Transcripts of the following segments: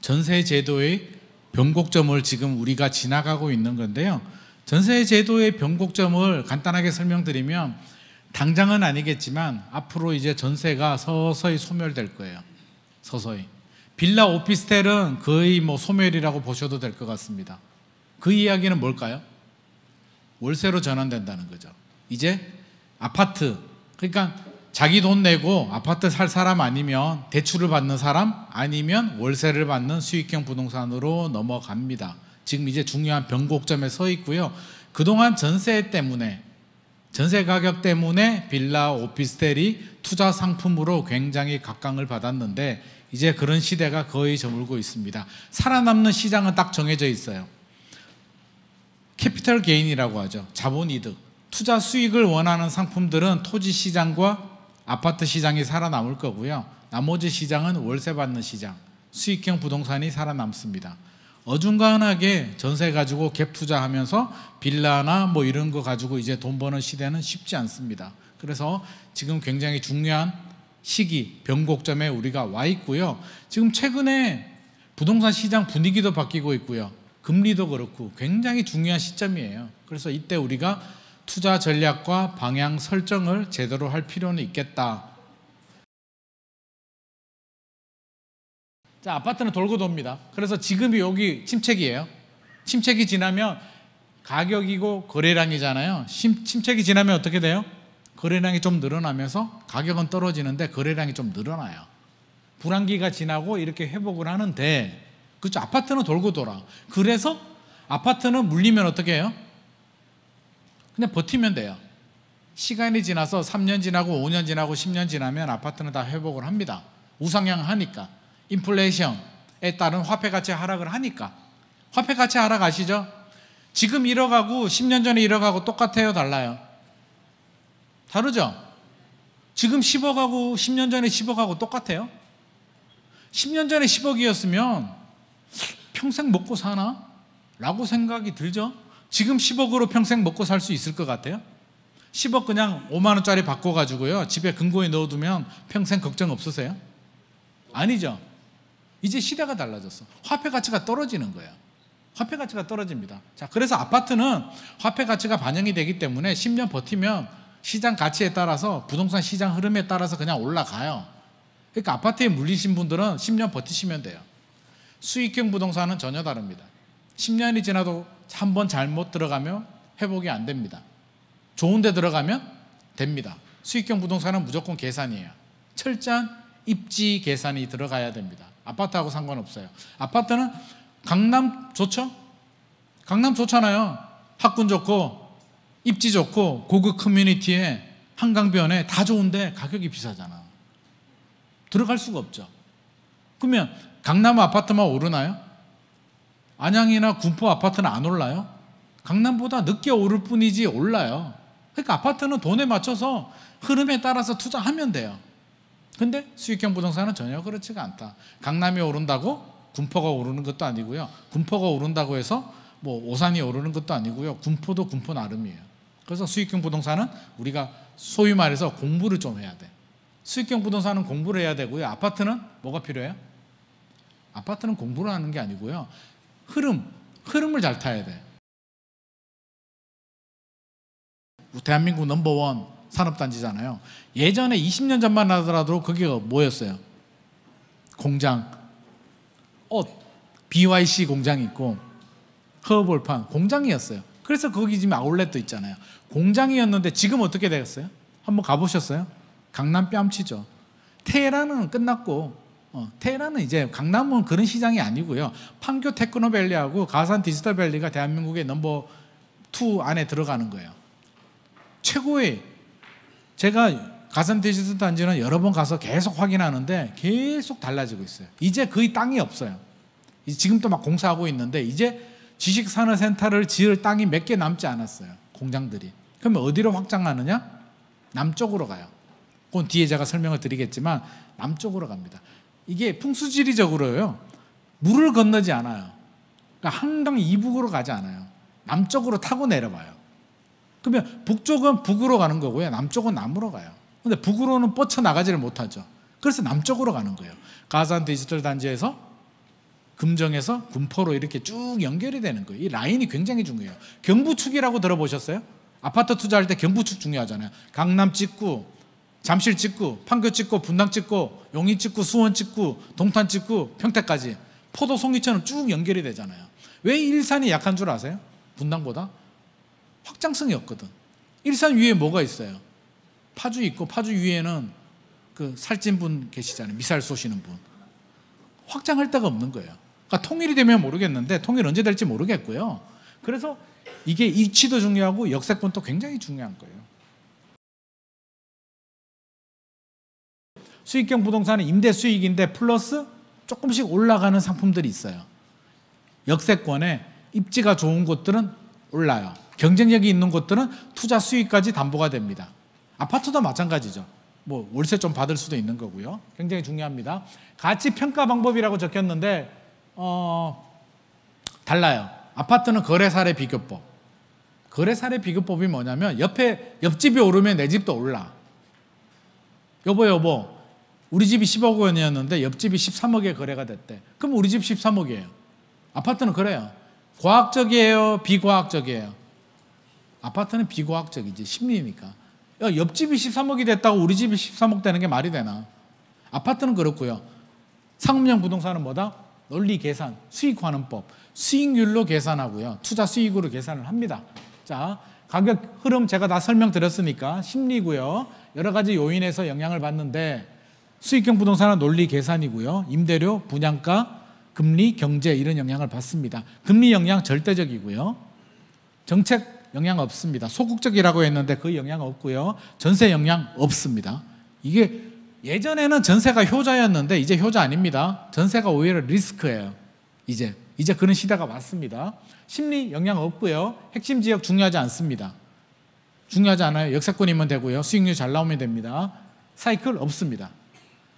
전세 제도의 변곡점을 지금 우리가 지나가고 있는 건데요. 전세 제도의 변곡점을 간단하게 설명드리면 당장은 아니겠지만 앞으로 이제 전세가 서서히 소멸될 거예요. 서서히. 빌라 오피스텔은 거의 소멸이라고 보셔도 될 것 같습니다. 그 이야기는 뭘까요? 월세로 전환된다는 거죠. 이제 아파트, 그러니까 자기 돈 내고 아파트 살 사람 아니면 대출을 받는 사람 아니면 월세를 받는 수익형 부동산으로 넘어갑니다. 지금 이제 중요한 변곡점에 서 있고요. 그동안 전세 때문에, 전세 가격 때문에 빌라 오피스텔이 투자 상품으로 굉장히 각광을 받았는데 이제 그런 시대가 거의 저물고 있습니다. 살아남는 시장은 딱 정해져 있어요. 캐피털 게인이라고 하죠. 자본이득. 투자 수익을 원하는 상품들은 토지 시장과 아파트 시장이 살아남을 거고요. 나머지 시장은 월세 받는 시장, 수익형 부동산이 살아남습니다. 어중간하게 전세 가지고 갭 투자하면서 빌라나 이런 거 가지고 이제 돈 버는 시대는 쉽지 않습니다. 그래서 지금 굉장히 중요한 시기, 변곡점에 우리가 와 있고요. 지금 최근에 부동산 시장 분위기도 바뀌고 있고요. 금리도 그렇고 굉장히 중요한 시점이에요. 그래서 이때 우리가 투자 전략과 방향 설정을 제대로 할 필요는 있겠다. 자, 아파트는 돌고 돕니다. 그래서 지금이 여기 침체기예요. 침체기 지나면 가격이고 거래량이잖아요. 침체기 지나면 어떻게 돼요? 거래량이 좀 늘어나면서 가격은 떨어지는데 거래량이 좀 늘어나요. 불황기가 지나고 이렇게 회복을 하는데, 그렇죠? 아파트는 돌고 돌아. 그래서 아파트는 물리면 어떻게 해요? 그냥 버티면 돼요. 시간이 지나서 3년 지나고 5년 지나고 10년 지나면 아파트는 다 회복을 합니다. 우상향하니까. 인플레이션에 따른 화폐 가치 하락을 하니까. 화폐 가치 하락 아시죠? 지금 1억하고 10년 전에 1억하고 똑같아요, 달라요? 다르죠? 지금 10억하고 10년 전에 10억하고 똑같아요? 10년 전에 10억이었으면 평생 먹고 사나? 라고 생각이 들죠? 지금 10억으로 평생 먹고 살 수 있을 것 같아요? 10억 그냥 5만 원짜리 바꿔가지고요 집에 금고에 넣어두면 평생 걱정 없으세요? 아니죠. 이제 시대가 달라졌어. 화폐 가치가 떨어지는 거예요. 화폐 가치가 떨어집니다. 자, 그래서 아파트는 화폐 가치가 반영이 되기 때문에 10년 버티면 시장 가치에 따라서, 부동산 시장 흐름에 따라서 그냥 올라가요. 그러니까 아파트에 물리신 분들은 10년 버티시면 돼요. 수익형 부동산은 전혀 다릅니다. 10년이 지나도 한번 잘못 들어가면 회복이 안 됩니다. 좋은 데 들어가면 됩니다. 수익형 부동산은 무조건 계산이에요. 철저한 입지 계산이 들어가야 됩니다. 아파트하고 상관없어요. 아파트는 강남 좋죠? 강남 좋잖아요. 학군 좋고 입지 좋고 고급 커뮤니티에 한강변에 다 좋은데 가격이 비싸잖아. 들어갈 수가 없죠. 그러면 강남 아파트만 오르나요? 안양이나 군포 아파트는 안 올라요? 강남보다 늦게 오를 뿐이지 올라요. 그러니까 아파트는 돈에 맞춰서 흐름에 따라서 투자하면 돼요. 근데 수익형 부동산은 전혀 그렇지가 않다. 강남이 오른다고 군포가 오르는 것도 아니고요. 군포가 오른다고 해서 오산이 오르는 것도 아니고요. 군포도 군포 나름이에요. 그래서 수익형 부동산은 우리가 소위 말해서 공부를 좀 해야 돼. 수익형 부동산은 공부를 해야 되고요. 아파트는 뭐가 필요해요? 아파트는 공부를 하는 게 아니고요. 흐름을 잘 타야 돼. 대한민국 넘버원 산업단지잖아요. 예전에 20년 전만 하더라도 그게 뭐였어요? 공장, 옷, BYC 공장이 있고 허벌판 공장이었어요. 그래서 거기 지금 아울렛도 있잖아요. 공장이었는데 지금 어떻게 되었어요? 한번 가보셨어요? 강남 뺨치죠. 테헤란은 끝났고 테헤란은 이제 강남은 그런 시장이 아니고요. 판교 테크노밸리하고 가산 디지털밸리가 대한민국의 넘버 2 안에 들어가는 거예요. 최고의, 제가 가산 디지털 단지는 여러 번 가서 계속 확인하는데 계속 달라지고 있어요. 이제 거의 땅이 없어요. 지금도 막 공사하고 있는데 이제 지식산업센터를 지을 땅이 몇 개 남지 않았어요. 공장들이. 그러면 어디로 확장하느냐? 남쪽으로 가요. 그건 뒤에 제가 설명을 드리겠지만 남쪽으로 갑니다. 이게 풍수지리적으로요, 물을 건너지 않아요. 그러니까 한강 이북으로 가지 않아요. 남쪽으로 타고 내려와요. 그러면 북쪽은 북으로 가는 거고요, 남쪽은 남으로 가요. 근데 북으로는 뻗쳐나가지를 못하죠. 그래서 남쪽으로 가는 거예요. 가산 디지털 단지에서 금정에서 군포로 이렇게 쭉 연결이 되는 거예요. 이 라인이 굉장히 중요해요. 경부축이라고 들어보셨어요? 아파트 투자할 때 경부축 중요하잖아요. 강남 찍고, 잠실 찍고, 판교 찍고, 분당 찍고, 용인 찍고, 수원 찍고, 동탄 찍고, 평택까지 포도 송이처럼 쭉 연결이 되잖아요. 왜 일산이 약한 줄 아세요? 분당보다? 확장성이 없거든. 일산 위에 뭐가 있어요? 파주 있고, 파주 위에는 그 살찐 분 계시잖아요. 미사일 쏘시는 분. 확장할 데가 없는 거예요. 그러니까 통일이 되면 모르겠는데 통일 언제 될지 모르겠고요. 그래서 이게 위치도 중요하고 역세권도 굉장히 중요한 거예요. 수익형 부동산은 임대 수익인데 플러스 조금씩 올라가는 상품들이 있어요. 역세권에 입지가 좋은 곳들은 올라요. 경쟁력이 있는 곳들은 투자 수익까지 담보가 됩니다. 아파트도 마찬가지죠. 뭐 월세 좀 받을 수도 있는 거고요. 굉장히 중요합니다. 가치 평가 방법이라고 적혔는데 달라요. 아파트는 거래 사례 비교법. 거래 사례 비교법이 뭐냐면 옆집이 오르면 내 집도 올라. 여보 우리 집이 10억 원이었는데 옆집이 13억에 거래가 됐대. 그럼 우리 집 13억이에요. 아파트는 그래요. 과학적이에요? 비과학적이에요? 아파트는 비과학적이지. 심리니까. 옆집이 13억이 됐다고 우리 집이 13억 되는 게 말이 되나? 아파트는 그렇고요. 상업용 부동산은 뭐다? 논리 계산, 수익환원 법, 수익률로 계산하고요. 투자 수익으로 계산을 합니다. 자, 가격 흐름 제가 다 설명드렸으니까 심리고요. 여러 가지 요인에서 영향을 받는데 수익형 부동산은 논리 계산이고요. 임대료, 분양가, 금리, 경제 이런 영향을 받습니다. 금리 영향 절대적이고요. 정책 영향 없습니다. 소극적이라고 했는데 그 영향 없고요. 전세 영향 없습니다. 이게 예전에는 전세가 효자였는데 이제 효자 아닙니다. 전세가 오히려 리스크예요. 이제 그런 시대가 왔습니다. 심리 영향 없고요. 핵심 지역 중요하지 않습니다. 중요하지 않아요. 역세권이면 되고요. 수익률 잘 나오면 됩니다. 사이클 없습니다.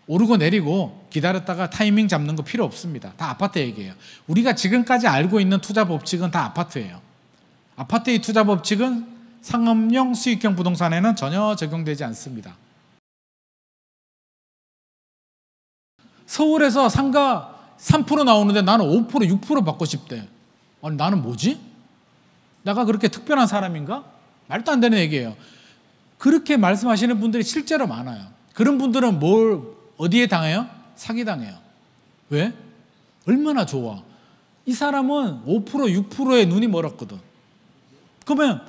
오르고 내리고 기다렸다가 타이밍 잡는 거 필요 없습니다. 다 아파트 얘기예요. 우리가 지금까지 알고 있는 투자 법칙은 다 아파트예요. 아파트의 투자 법칙은 상업용 수익형 부동산에는 전혀 적용되지 않습니다. 서울에서 상가 3% 나오는데 나는 5%, 6% 받고 싶대. 아니 나는 뭐지? 내가 그렇게 특별한 사람인가? 말도 안 되는 얘기예요. 그렇게 말씀하시는 분들이 실제로 많아요. 그런 분들은 어디에 당해요? 사기당해요. 왜? 얼마나 좋아. 이 사람은 5%, 6%에 눈이 멀었거든. 그러면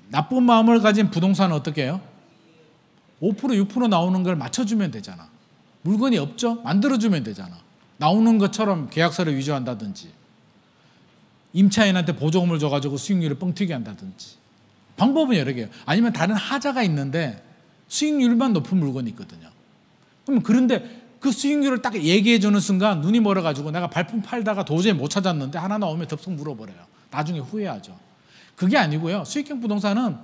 나쁜 마음을 가진 부동산은 어떻게 해요? 5%, 6% 나오는 걸 맞춰주면 되잖아. 물건이 없죠? 만들어주면 되잖아. 나오는 것처럼 계약서를 위조한다든지 임차인한테 보조금을 줘가지고 수익률을 뻥튀기 한다든지 방법은 여러 개예요. 아니면 다른 하자가 있는데 수익률만 높은 물건이 있거든요. 그럼 그런데 그 수익률을 딱 얘기해 주는 순간 눈이 멀어가지고 내가 발품 팔다가 도저히 못 찾았는데 하나 나오면 덥석 물어버려요. 나중에 후회하죠. 그게 아니고요. 수익형 부동산은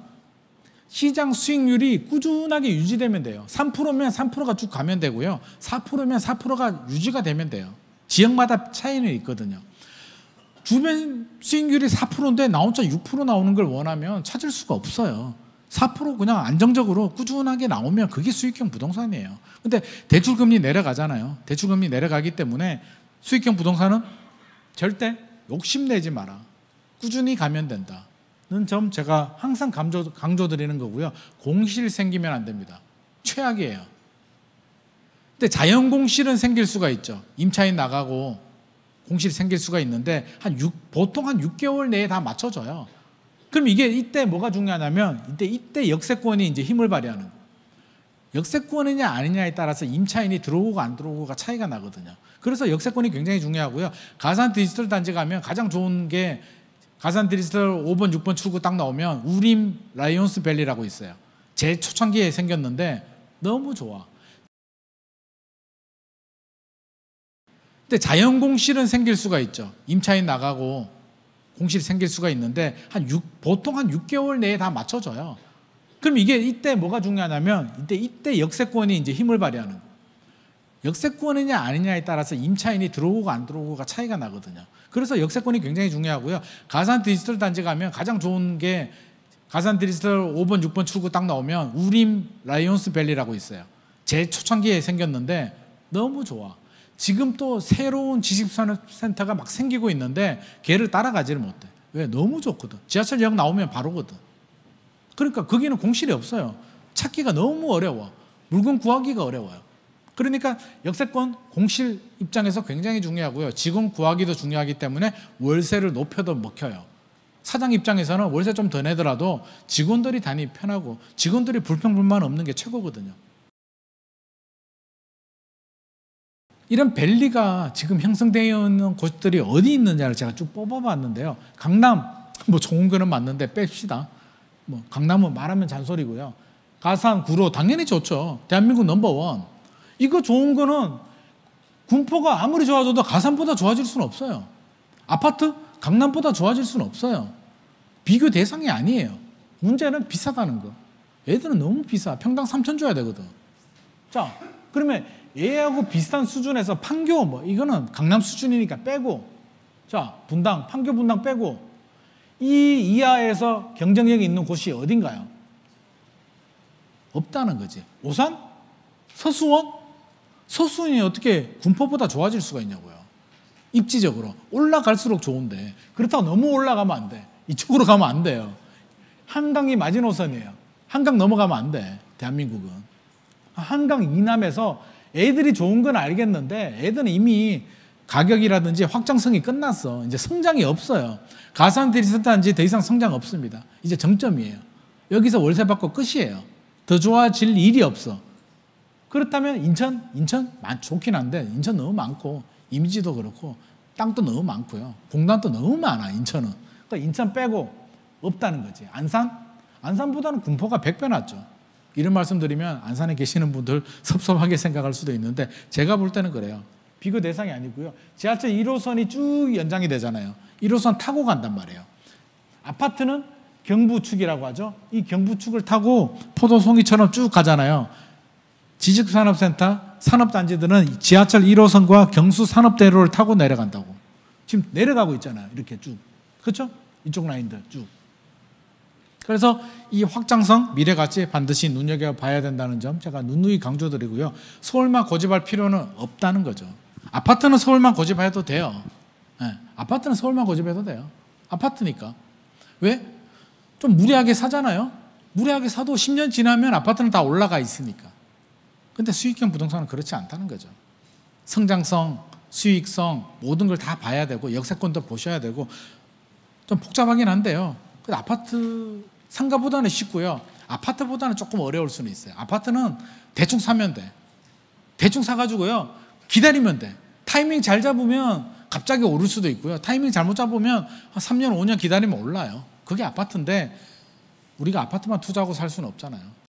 시장 수익률이 꾸준하게 유지되면 돼요. 3%면 3%가 쭉 가면 되고요. 4%면 4%가 유지가 되면 돼요. 지역마다 차이는 있거든요. 주변 수익률이 4%인데 나 혼자 6% 나오는 걸 원하면 찾을 수가 없어요. 4% 그냥 안정적으로 꾸준하게 나오면 그게 수익형 부동산이에요. 근데 대출금리 내려가잖아요. 대출금리 내려가기 때문에 수익형 부동산은 절대 욕심내지 마라. 꾸준히 가면 된다. 는 점 제가 항상 강조드리는 거고요. 공실 생기면 안 됩니다. 최악이에요. 근데 자연 공실은 생길 수가 있죠. 임차인 나가고 공실 생길 수가 있는데 보통 한 6개월 내에 다 맞춰져요. 그럼 이때 뭐가 중요하냐면 이때 역세권이 이제 힘을 발휘하는 거예요. 역세권이냐 아니냐에 따라서 임차인이 들어오고 안 들어오고가 차이가 나거든요. 그래서 역세권이 굉장히 중요하고요. 가산 디지털 단지 가면 가장 좋은 게 가산 디지털 5번, 6번 출구 딱 나오면 우림 라이온스 밸리라고 있어요. 제 초창기에 생겼는데 너무 좋아. 근데 자연 공실은 생길 수가 있죠. 임차인 나가고 공실 생길 수가 있는데 보통 한 6개월 내에 다 맞춰져요. 그럼 이때 뭐가 중요하냐면 이때 역세권이 이제 힘을 발휘하는 거예요. 역세권이냐 아니냐에 따라서 임차인이 들어오고 안 들어오고가 차이가 나거든요. 그래서 역세권이 굉장히 중요하고요. 가산 디지털 단지 가면 가장 좋은 게 가산 디지털 5번, 6번 출구 딱 나오면 우림 라이온스 밸리라고 있어요. 제 초창기에 생겼는데 너무 좋아. 지금 또 새로운 지식산업센터가 막 생기고 있는데 걔를 따라가지를 못해. 왜? 너무 좋거든. 지하철역 나오면 바로거든. 그러니까 거기는 공실이 없어요. 찾기가 너무 어려워. 물건 구하기가 어려워요. 그러니까 역세권 공실 입장에서 굉장히 중요하고요. 직원 구하기도 중요하기 때문에 월세를 높여도 먹혀요. 사장 입장에서는 월세 좀 더 내더라도 직원들이 다니기 편하고 직원들이 불평불만 없는 게 최고거든요. 이런 밸리가 지금 형성되어 있는 곳들이 어디 있느냐를 제가 쭉 뽑아봤는데요. 강남, 뭐 좋은 거는 맞는데 뺍시다. 뭐 강남은 말하면 잔소리고요. 가산, 구로 당연히 좋죠. 대한민국 넘버원. 이거 좋은 거는 군포가 아무리 좋아져도 가산보다 좋아질 수는 없어요. 아파트? 강남보다 좋아질 수는 없어요. 비교 대상이 아니에요. 문제는 비싸다는 거. 애들은 너무 비싸. 평당 3천 줘야 되거든. 자, 그러면 얘하고 비슷한 수준에서 판교 뭐 이거는 강남 수준이니까 빼고, 자 분당, 판교 분당 빼고 이 이하에서 경쟁력이 있는 곳이 어딘가요? 없다는 거지. 오산? 서수원? 서수원이 어떻게 군포보다 좋아질 수가 있냐고요. 입지적으로 올라갈수록 좋은데 그렇다고 너무 올라가면 안 돼. 이쪽으로 가면 안 돼요. 한강이 마지노선이에요. 한강 넘어가면 안 돼. 대한민국은 한강 이남에서 애들이 좋은 건 알겠는데 애들은 이미 가격이라든지 확장성이 끝났어. 이제 성장이 없어요. 가산 디지털단지 더 이상 성장 없습니다. 이제 정점이에요. 여기서 월세 받고 끝이에요. 더 좋아질 일이 없어. 그렇다면 인천 좋긴 한데 인천 너무 많고 이미지도 그렇고 땅도 너무 많고요. 공단도 너무 많아. 인천은. 그러니까 인천 빼고 없다는 거지. 안산보다는 군포가 100배 낫죠. 이런 말씀 드리면 안산에 계시는 분들 섭섭하게 생각할 수도 있는데 제가 볼 때는 그래요. 비교 대상이 아니고요. 지하철 1호선이 쭉 연장이 되잖아요. 1호선 타고 간단 말이에요. 아파트는 경부축이라고 하죠. 이 경부축을 타고 포도송이처럼 쭉 가잖아요. 지식산업센터, 산업단지들은 지하철 1호선과 경수산업대로를 타고 내려간다고. 지금 내려가고 있잖아요. 이렇게 쭉. 그렇죠? 이쪽 라인들 쭉. 그래서 이 확장성, 미래가치 반드시 눈여겨봐야 된다는 점 제가 누누이 강조드리고요. 서울만 고집할 필요는 없다는 거죠. 아파트는 서울만 고집해도 돼요. 네, 아파트는 서울만 고집해도 돼요. 아파트니까. 왜? 좀 무리하게 사잖아요. 무리하게 사도 10년 지나면 아파트는 다 올라가 있으니까. 근데 수익형 부동산은 그렇지 않다는 거죠. 성장성, 수익성 모든 걸 다 봐야 되고 역세권도 보셔야 되고 좀 복잡하긴 한데요. 아파트 상가보다는 쉽고요. 아파트보다는 조금 어려울 수는 있어요. 아파트는 대충 사면 돼. 대충 사가지고요. 기다리면 돼. 타이밍 잘 잡으면 갑자기 오를 수도 있고요. 타이밍 잘못 잡으면 한 3년, 5년 기다리면 올라요. 그게 아파트인데 우리가 아파트만 투자하고 살 수는 없잖아요.